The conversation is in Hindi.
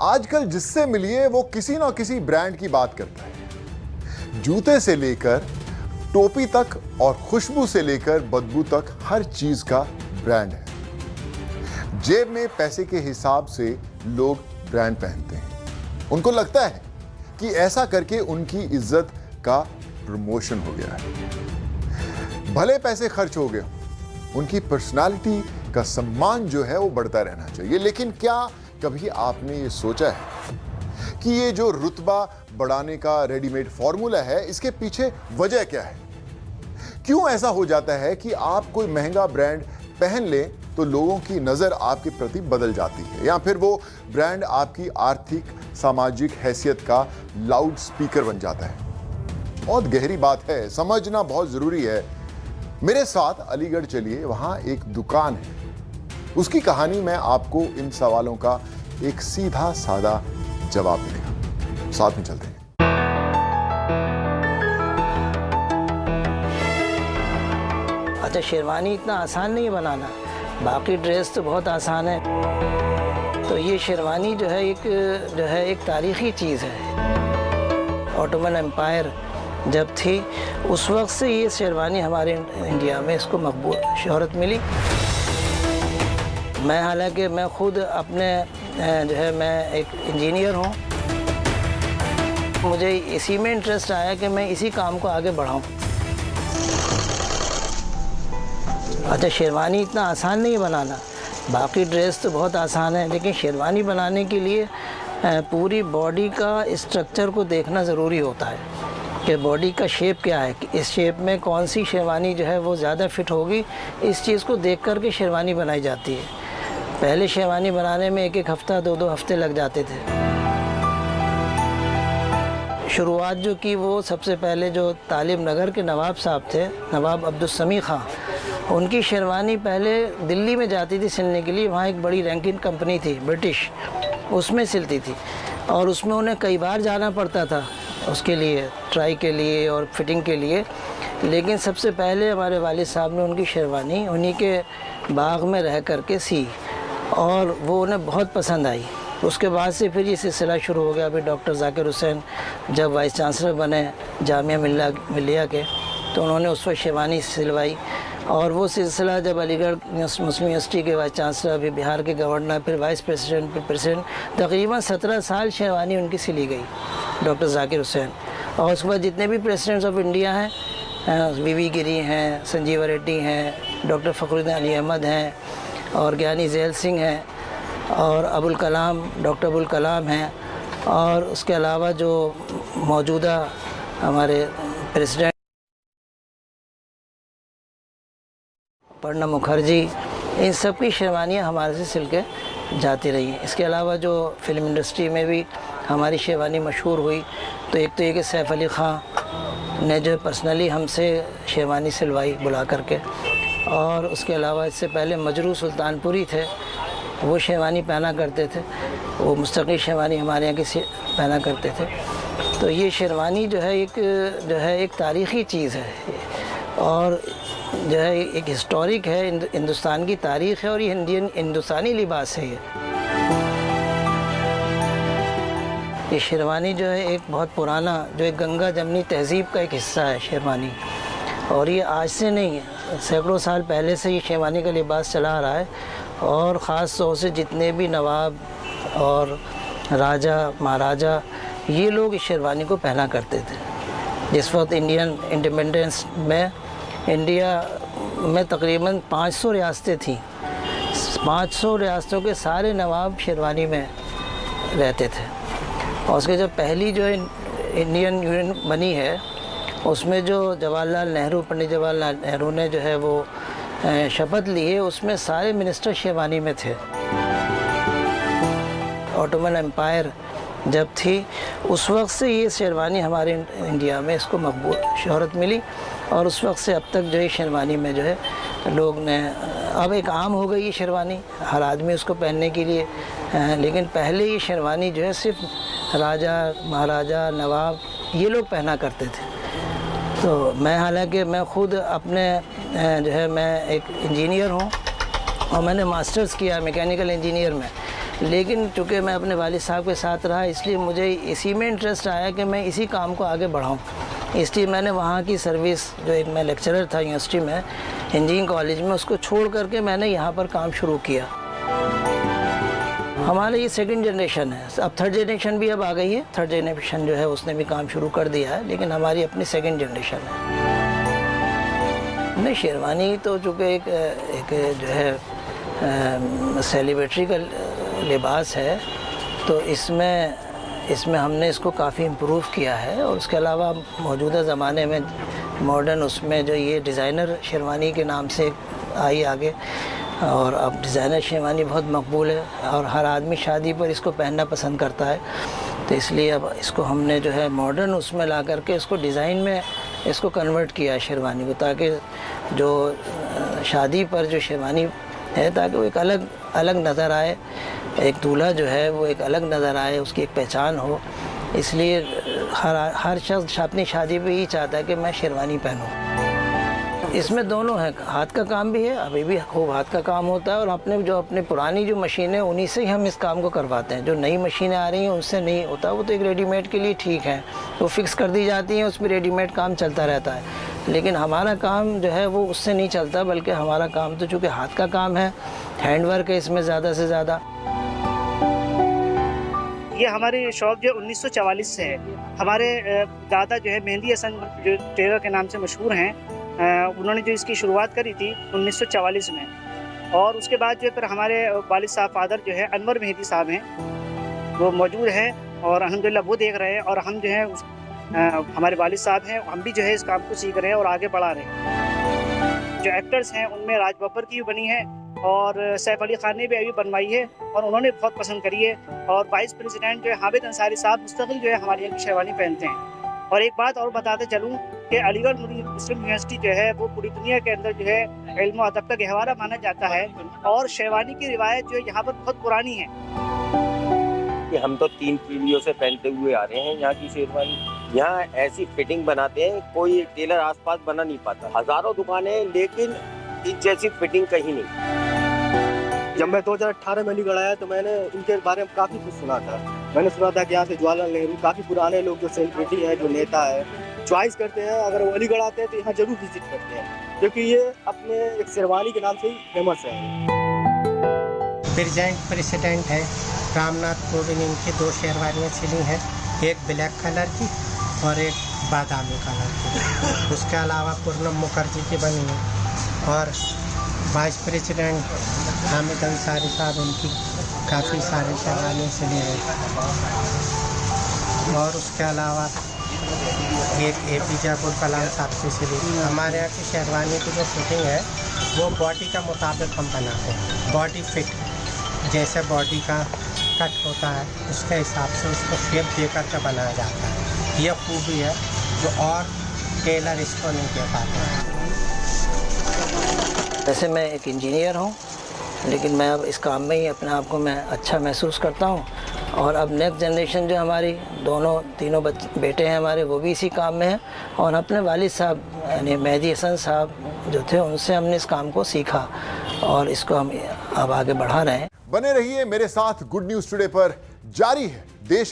आजकल जिससे मिलिए वो किसी ना किसी ब्रांड की बात करता है। जूते से लेकर टोपी तक और खुशबू से लेकर बदबू तक हर चीज का ब्रांड है। जेब में पैसे के हिसाब से लोग ब्रांड पहनते हैं। उनको लगता है कि ऐसा करके उनकी इज्जत का प्रमोशन हो गया है। भले पैसे खर्च हो गए, उनकी पर्सनालिटी का सम्मान जो है वो बढ़ता रहना चाहिए। लेकिन क्या कभी आपने ये सोचा है कि ये जो रुतबा बढ़ाने का रेडीमेड फॉर्मूला है, इसके पीछे वजह क्या है? क्यों ऐसा हो जाता है कि आप कोई महंगा ब्रांड पहन ले तो लोगों की नजर आपके प्रति बदल जाती है, या फिर वो ब्रांड आपकी आर्थिक सामाजिक हैसियत का लाउड स्पीकर बन जाता है? बहुत गहरी बात है, समझना बहुत जरूरी है। मेरे साथ अलीगढ़ चलिए, वहां एक दुकान है। उसकी कहानी में आपको इन सवालों का एक सीधा सादा जवाब मिलेगा। साथ में चलते हैं। अच्छा, शेरवानी इतना आसान नहीं है बनाना, बाकी ड्रेस तो बहुत आसान है। तो ये शेरवानी जो है एक तारीखी चीज़ है। ऑटोमन एम्पायर जब थी उस वक्त से ये शेरवानी हमारे इंडिया में इसको मकबूल शोहरत मिली। हालांकि मैं खुद अपने मैं एक इंजीनियर हूँ। मुझे इसी में इंटरेस्ट आया कि मैं इसी काम को आगे बढ़ाऊँ। अच्छा, शेरवानी इतना आसान नहीं है बनाना, बाकी ड्रेस तो बहुत आसान है, लेकिन शेरवानी बनाने के लिए पूरी बॉडी का स्ट्रक्चर को देखना ज़रूरी होता है कि बॉडी का शेप क्या है, कि इस शेप में कौन सी शेरवानी जो है वो ज़्यादा फिट होगी। इस चीज़ को देख कर के शेरवानी बनाई जाती है। पहले शेरवानी बनाने में एक हफ़्ता 2 हफ़्ते लग जाते थे। शुरुआत जो की वो सबसे पहले जो तालिब नगर के नवाब साहब थे, नवाब अब्दुल समी खां, उनकी शेरवानी पहले दिल्ली में जाती थी सिलने के लिए। वहाँ एक बड़ी रैंकिंग कंपनी थी ब्रिटिश, उसमें सिलती थी और उसमें उन्हें कई बार जाना पड़ता था उसके लिए, ट्राई के लिए और फिटिंग के लिए। लेकिन सबसे पहले हमारे वालिद साहब ने उनकी शेरवानी उन्हीं के बाग में रह कर के सी और वो उन्हें बहुत पसंद आई। उसके बाद से फिर ये सिलसिला शुरू हो गया। अभी डॉक्टर जाकिर हुसैन जब वाइस चांसलर बने जामिया मिल्लिया के, तो उन्होंने उस वक्त शेरवानी सिलवाई। और वो सिलसिला जब अलीगढ़ मुस्लिम यूनिवर्सिटी के वाइस चांसलर, अभी बिहार के गवर्नर, फिर वाइस प्रेसिडेंट, फिर प्रेसिडेंट, तकरीबन 17 साल शेरवानी उनकी सिली गई, डॉक्टर जाकिर हुसैन। और उसके बाद जितने भी प्रेसिडेंट्स ऑफ इंडिया हैं, वीवी गिरी हैं, संजीवा रेड्डी हैं, डॉक्टर फ़खरुद्दीन अली अहमद हैं, और ज्ञानी ज़ैल सिंह हैं, और डॉक्टर अबुल कलाम हैं, और उसके अलावा जो मौजूदा हमारे प्रेसिडेंट प्रणब मुखर्जी, इन सब की शेरवानियाँ हमारे से सिल के जाती रही हैं। इसके अलावा जो फिल्म इंडस्ट्री में भी हमारी शेरवानी मशहूर हुई, तो एक तो ये कि सैफ अली ख़ान ने जो पर्सनली हमसे शेरवानी सिलवाई बुला करके, और उसके अलावा इससे पहले मजरू सुल्तानपुरी थे, वो शेरवानी पहना करते थे। वो मुस्तक़िल शेरवानी हमारे यहाँ की पहना करते थे। तो ये शेरवानी जो है एक तारीख़ी चीज़ है और जो है एक हिस्टोरिक है, हिंदुस्तान की तारीख़ है, और ये हिंदुस्तानी लिबास है। ये शेरवानी जो है एक बहुत पुराना, जो एक गंगा जमनी तहज़ीब का एक हिस्सा है शेरवानी। और ये आज से नहीं है, सैकड़ों साल पहले से ये शेरवानी का लिबास चला आ रहा है। और ख़ास तौर से जितने भी नवाब और राजा महाराजा, ये लोग इस शेरवानी को पहना करते थे। जिस वक्त इंडियन इंडिपेंडेंस में इंडिया में तकरीबन 500 रियासतें थीं, 500 रियासतों के सारे नवाब शेरवानी में रहते थे। और उसके जब पहली जो इंडियन यूनियन बनी है, उसमें जो जवाहरलाल नेहरू, पंडित जवाहरलाल नेहरू ने जो है वो शपथ ली है, उसमें सारे मिनिस्टर शेरवानी में थे। ऑटोमन एम्पायर जब थी उस वक्त से ये शेरवानी हमारे इंडिया में इसको मकबूल शोहरत मिली, और उस वक्त से अब तक जो है शेरवानी में जो है लोग ने, अब एक आम हो गई ये शेरवानी, हर आदमी उसको पहनने के लिए। लेकिन पहले ये शेरवानी जो है सिर्फ राजा महाराजा नवाब ये लोग पहना करते थे। तो हालांकि मैं खुद अपने मैं एक इंजीनियर हूँ और मैंने मास्टर्स किया मैकेनिकल इंजीनियर में, लेकिन चूँकि मैं अपने वालिद साहब के साथ रहा, इसलिए मुझे इसी में इंटरेस्ट आया कि मैं इसी काम को आगे बढ़ाऊँ। इसलिए मैंने वहाँ की सर्विस, जो एक मैं लेक्चरर था यूनिवर्सिटी में इंजीनियरिंग कॉलेज में, उसको छोड़ करके मैंने यहाँ पर काम शुरू किया। हमारे ये सेकंड जनरेशन है, अब थर्ड जनरेशन भी अब आ गई है। थर्ड जनरेशन जो है उसने भी काम शुरू कर दिया है, लेकिन हमारी अपनी सेकंड जनरेशन है। नहीं, शेरवानी तो चूँकि एक जो है सेलिब्रिटी का लिबास है, तो इसमें हमने इसको काफ़ी इम्प्रूव किया है। और उसके अलावा मौजूदा ज़माने में मॉडर्न उसमें जो ये डिज़ाइनर शेरवानी के नाम से आई आगे, और अब डिज़ाइनर शेरवानी बहुत मकबूल है और हर आदमी शादी पर इसको पहनना पसंद करता है। तो इसलिए अब इसको हमने जो है मॉडर्न उसमें ला करके इसको डिज़ाइन में इसको कन्वर्ट किया है शेरवानी को, ताकि जो शादी पर जो शेरवानी है, ताकि वो एक अलग नज़र आए, एक दूल्हा जो है वो एक अलग नज़र आए, उसकी एक पहचान हो। इसलिए हर शख्स अपनी शादी पे ही चाहता है कि मैं शेरवानी पहनूं। इसमें दोनों है, हाथ का काम भी है, अभी भी खूब हाथ का काम होता है, और अपने पुरानी जो मशीनें उन्हीं से ही हम इस काम को करवाते हैं। जो नई मशीनें आ रही हैं उनसे नहीं होता, वो तो एक रेडीमेड के लिए ठीक है, तो फिक्स कर दी जाती हैं, उसमें रेडीमेड काम चलता रहता है। लेकिन हमारा काम जो है वो उससे नहीं चलता, बल्कि हमारा काम तो चूँकि हाथ का काम है, हैंडवर्क है इसमें ज़्यादा से ज़्यादा। ये हमारी शॉप जो 1944 से है। हमारे दादा जो है मेहंदी हसन जो टेलर के नाम से मशहूर हैं, उन्होंने जो इसकी शुरुआत करी थी 1944 में। और उसके बाद जो है फिर हमारे वालिद साहब फादर जो है अनवर मेहंदी साहब हैं, वो मौजूद हैं और अल्हम्दुलिल्लाह वो देख रहे हैं, और हम जो है हमारे वालिद साहब हैं, हम भी जो है इस काम को सीख रहे हैं और आगे बढ़ा रहे हैं। जो एक्टर्स हैं उनमें राज बब्बर की भी बनी है और सैफ अली खान ने भी अभी बनवाई है और उन्होंने बहुत पसंद करी है। और वाइस प्रेसिडेंट जो है हामिद अंसारी साहब मुस्तकिल जो है हमारे यहाँ की शेरवानी पहनते हैं। और एक बात और बताते चलूँ कि अलीगढ़ मुस्लिम यूनिवर्सिटी जो है वो पूरी दुनिया के अंदर जो है इल्म और अदब का गहवारा माना जाता है, और शेरवानी की रिवायत जो है यहाँ पर बहुत पुरानी है। हम तो 3 पीढ़ियों से पहनते हुए आ रहे हैं यहाँ की शेरवानी। यहाँ ऐसी फिटिंग बनाते हैं कोई टेलर आसपास बना नहीं पाता। हजारों दुकानें, लेकिन इस जैसी फिटिंग कहीं नहीं। जब मैं 2018 में अलीगढ़ आया तो मैंने इनके बारे में काफ़ी कुछ सुना था। मैंने सुना था कि यहाँ से जवाहरलाल नेहरू, काफ़ी पुराने लोग जो सेलिब्रिटी है, जो नेता है, चॉइस करते हैं, अगर वो अलीगढ़ आते हैं तो यहाँ जरूर विजिट करते हैं, क्योंकि ये अपने एक शेरवानी के नाम से ही फेमस है। प्रेसिडेंट है रामनाथ कोविंद, इनकी 2 शेरवानियाँ सिली हैं, एक ब्लैक कलर की और एक बादामी कलर की। उसके अलावा पूर्णम मुखर्जी की बनी है, और वाइस प्रेसिडेंट हामिद अंसारी साहब, उनकी काफ़ी सारी शेरवानियाँ सिली हैं। और उसके अलावा एक APJ अब्दुल कलाम साहब की सिली। हमारे यहाँ की शेरवानी की जो फिटिंग है वो बॉडी का मुताबिक हम बनाते हैं। बॉडी फिट, जैसे बॉडी का कट होता है उसके हिसाब से उसको शेप देकर के बनाया जाता है। यह खूबी है जो और टेलर इसको नहीं दे पाते। वैसे मैं एक इंजीनियर हूँ, लेकिन मैं अब इस काम में ही अपने आप को मैं अच्छा महसूस करता हूँ। और अब नेक्स्ट जनरेशन जो हमारी तीनों बेटे हैं हमारे, वो भी इसी काम में हैं। और अपने वालिद साहब यानी मेहंदी हसन साहब जो थे, उनसे हमने इस काम को सीखा और इसको हम अब आगे बढ़ा रहे हैं। बने रहिए मेरे साथ। गुड न्यूज़ टुडे पर जारी है देश